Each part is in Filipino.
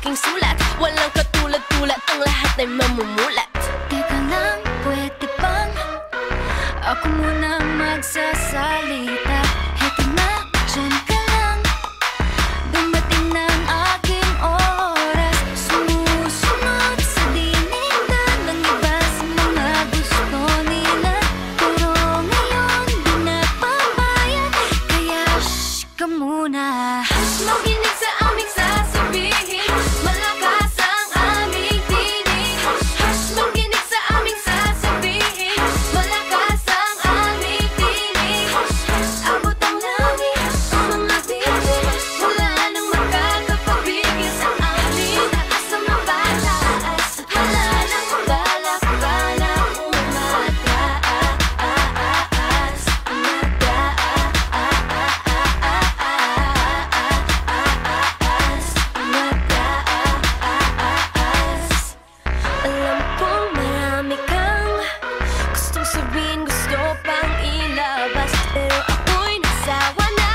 aking sulat. Walang katulad-tulad, ang lahat ay mamumulat. Teka lang, pwede bang ako muna magsasalita? Heto na, dyan ka lang. Dumating ng aking oras. Sumusunod sa dinindan ng iba sa mga gusto nila. Pero ngayon di na papayag, kaya shh ka muna. Makinig sa aming sasabihin, malakas ang aming tinig. Makinig sa aming sasabihin, malakas ang aming tinig. Abot ang langit, mga bibig, wala nang makakapapigil sa amin. Taas ang mabataas, wala nang balak-balak umataas. Alam kong marami kang gustong sabihin, gusto pang ilabas, pero ako'y nasawa na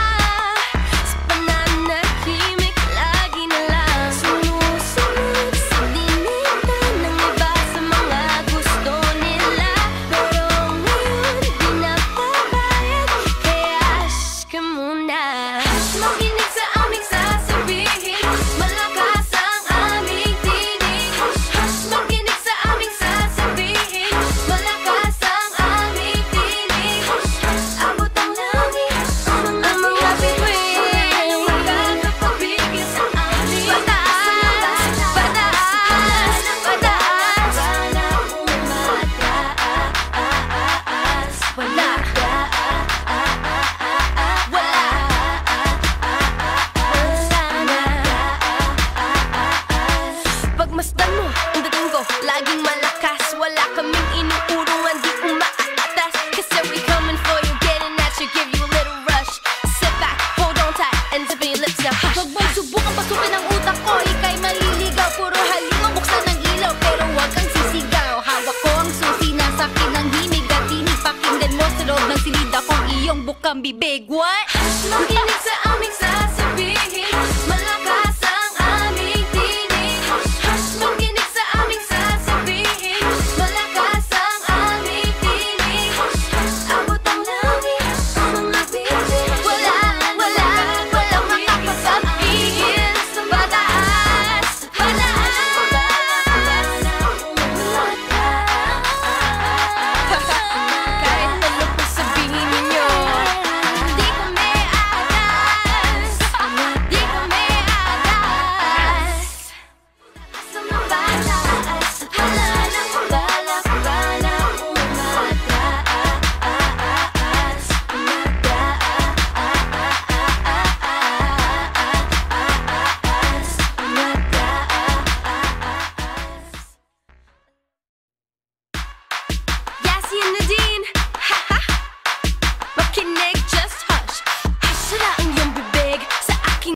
sa pananahimik, lagi na lang sumusunod sa dinindan ng iba sa mga gusto nila. Pero ngayon di na papayag, kaya shh ka muna. Makinig sa aming sasabihin, malakas ang aming tinig. Makinig sa aming sasabihin, malakas ang aming tinig. Abot ang langit, ang mga bituin, wala nang makakapapigil sa amin. Pataas, pataas, pataas, wala. Pagmasdan mo, ang dating ko, laging malakas. Wala kaming inuuruan, di umaatas. Kasi we coming for you, getting at you, give you a little rush. Sit back, hold on tight, and zip your lips now. Huwag mong subukan pasukin ang utak ko, ika'y maliligaw. Puro halima, buksan ng ilaw, pero huwag kang sisigaw. Hawak ko ang susi, nasa akin ang himig at tinig. Pakinggan mo sa loob ng silid akong iyong bukang bibig. What?